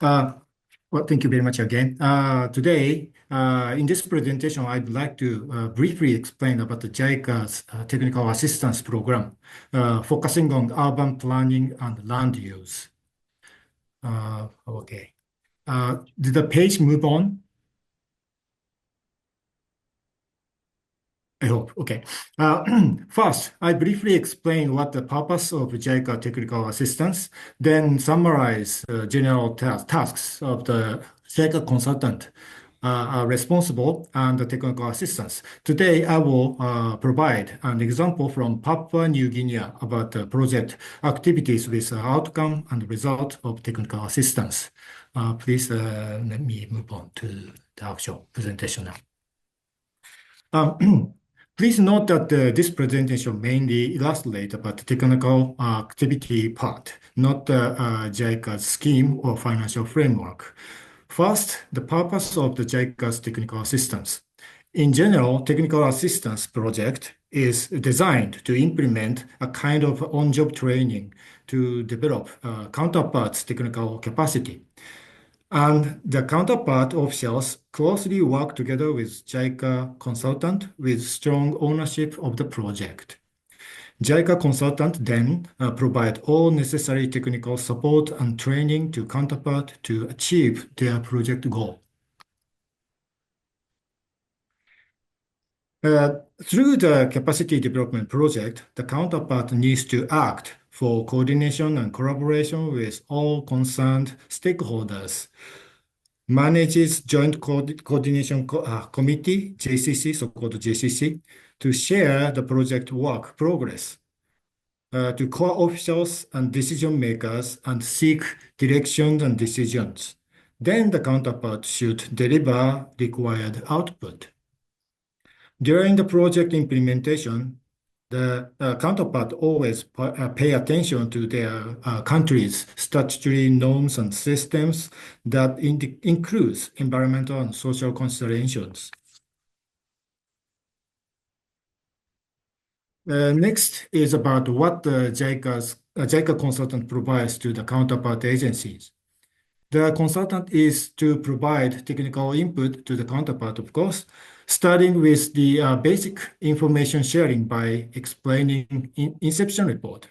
Well, thank you very much again. Today, in this presentation, I'd like to briefly explain about the JICA's Technical Assistance Program, focusing on urban planning and land use. Okay. Did the page move on? I hope. Okay. First, I briefly explain what the purpose of JICA technical assistance, then summarize general tasks of the JICA consultant are responsible and the technical assistance. Today, I will provide an example from Papua New Guinea about the project activities with outcome and result of technical assistance. Please let me move on to the actual presentation now. Please note that this presentation mainly illustrates about the technical activity part, not the JICA's scheme or financial framework. First, the purpose of the JICA's technical assistance. In general, technical assistance project is designed to implement a kind of on-job training to develop counterparts' technical capacity. And the counterpart officials closely work together with JICA consultant with strong ownership of the project. JICA consultant then provide all necessary technical support and training to counterpart to achieve their project goal. Through the capacity development project, the counterpart needs to act for coordination and collaboration with all concerned stakeholders, manages Joint Coordination Committee, JCC, so-called JCC, to share the project work progress to core officials and decision makers and seek directions and decisions. Then the counterpart should deliver required output. During the project implementation, the counterpart always pay attention to their country's statutory norms and systems that includes environmental and social considerations. Next is about what the JICA consultant provides to the counterpart agencies. The consultant is to provide technical input to the counterpart, of course, starting with the basic information sharing by explaining inception report.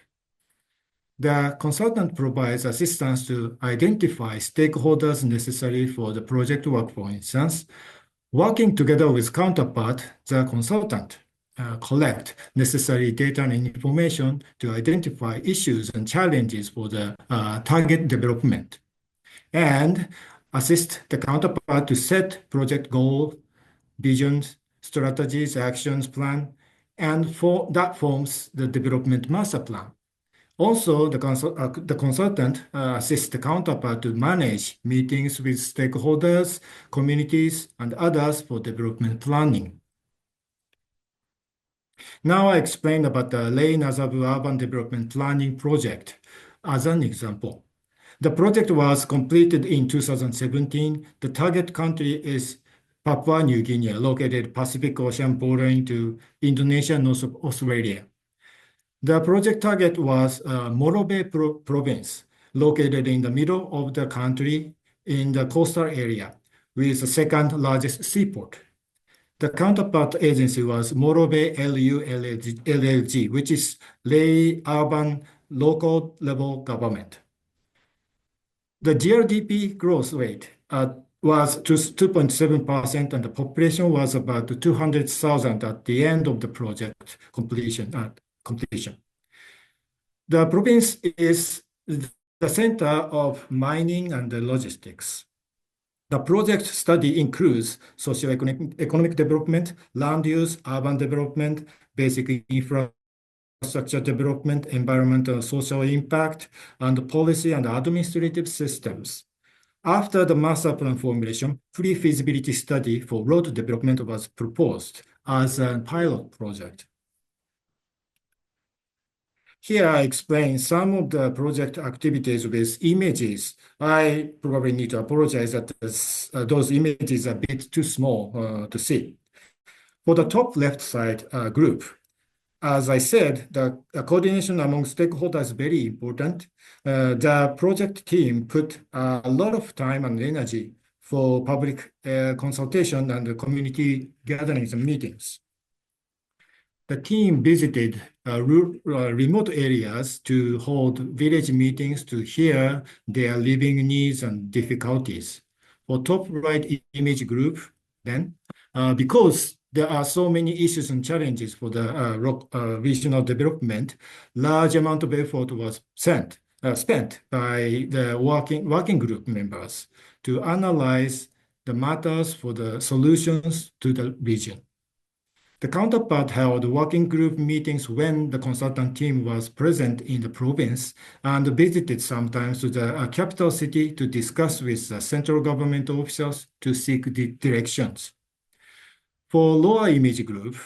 The consultant provides assistance to identify stakeholders necessary for the project work, for instance. Working together with counterpart, the consultant collect necessary data and information to identify issues and challenges for the target development, and assist the counterpart to set project goals, visions, strategies, actions plan, and that forms the development master plan. Also, the consultant assists the counterpart to manage meetings with stakeholders, communities, and others for development planning. Now I explain about the Lae-Nadzab Urban Development Planning project as an example. The project was completed in 2017. The target country is Papua New Guinea, located Pacific Ocean bordering to Indonesia, North of Australia. The project target was Morobe province, located in the middle of the country in the coastal area, with the second largest seaport. The counterpart agency was Morobe LU LLG, which is Lae Urban Local Level Government. The GRDP growth rate was 2.7%, and the population was about 200,000 at the end of the project completion. The province is the center of mining and the logistics. The project study includes socio-economic development, land use, urban development, basic infrastructure development, environmental and social impact, and policy and administrative systems. After the master plan formulation, pre-feasibility study for road development was proposed as a pilot project. Here I explain some of the project activities with images. I probably need to apologize that those images are a bit too small to see. For the top left side group, as I said, the coordination among stakeholders is very important. The project team put a lot of time and energy for public consultation and community gatherings and meetings. The team visited remote areas to hold village meetings to hear their living needs and difficulties. For top right image group, then, because there are so many issues and challenges for the regional development, large amount of effort was spent by the working group members to analyze the matters for the solutions to the region. The counterpart held working group meetings when the consultant team was present in the province and visited sometimes to the capital city to discuss with the central government officials to seek the directions. For lower image group,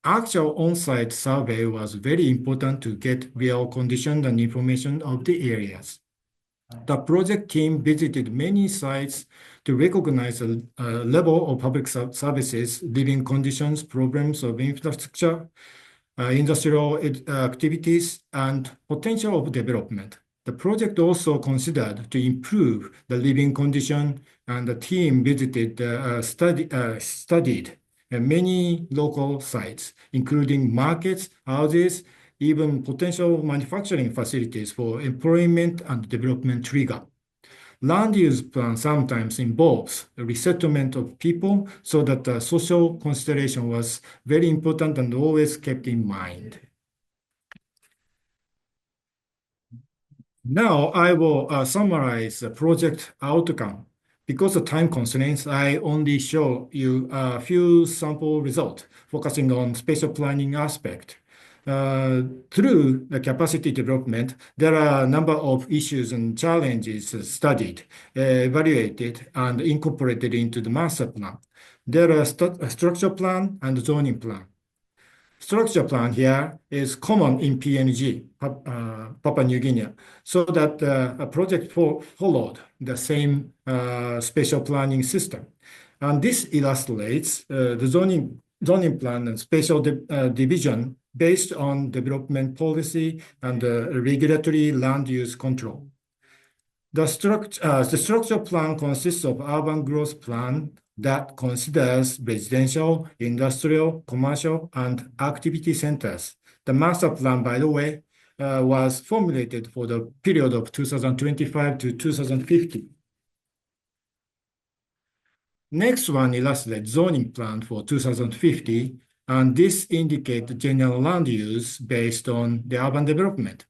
actual on-site survey was very important to get real conditions and information of the areas. The project team visited many sites to recognize the level of public services, living conditions, problems of infrastructure, industrial activities, and potential of development. The project also considered to improve the living condition, and the team visited, studied many local sites, including markets, houses, even potential manufacturing facilities for employment and development trigger. Land use plan sometimes involves the resettlement of people, so that the social consideration was very important and always kept in mind. Now I will summarize the project outcome. Because of time constraints, I only show you a few sample results, focusing on spatial planning aspect. Through the capacity development, there are a number of issues and challenges studied, evaluated, and incorporated into the master plan. There are a structure plan and zoning plan. Structure plan here is common in PNG, Papua New Guinea, so that a project followed the same spatial planning system. And this illustrates the zoning plan and spatial division based on development policy and regulatory land use control. The structure plan consists of urban growth plan that considers residential, industrial, commercial, and activity centers. The master plan, by the way, was formulated for the period of 2025 to 2050. Next one illustrates zoning plan for 2050, and this indicates general land use based on the urban development.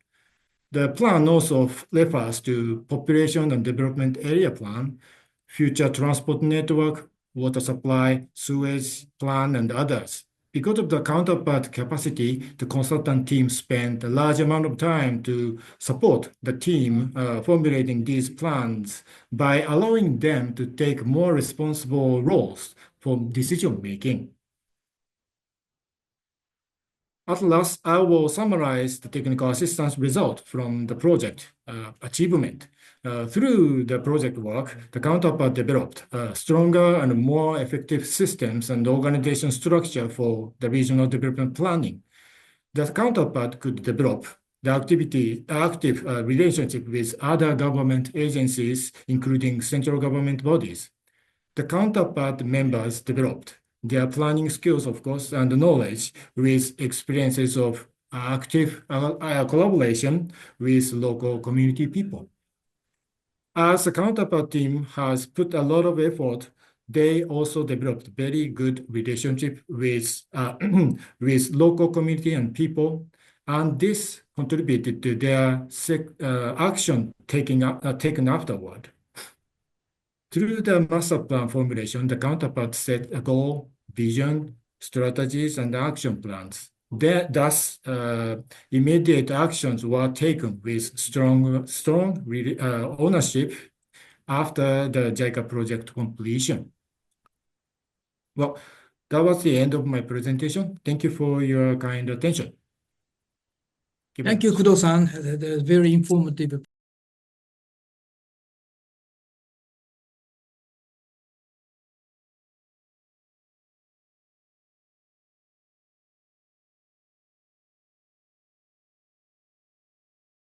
The plan also refers to population and development area plan, future transport network, water supply, sewage plan, and others. Because of the counterpart capacity, the consultant team spent a large amount of time to support the team formulating these plans by allowing them to take more responsible roles for decision making. At last, I will summarize the technical assistance result from the project achievement. Through the project work, the counterpart developed stronger and more effective systems and organization structure for the regional development planning. The counterpart could develop the active relationship with other government agencies, including central government bodies. The counterpart members developed their planning skills, of course, and knowledge with experiences of active collaboration with local community people. As the counterpart team has put a lot of effort, they also developed very good relationship with, with local community and people, and this contributed to their action taken afterward. Through the master plan formulation, the counterpart set a goal, vision, strategies, and action plans. Thus, immediate actions were taken with strong ownership after the JICA project completion. Well, that was the end of my presentation. Thank you for your kind attention. Thank you, Kudo-san. Very informative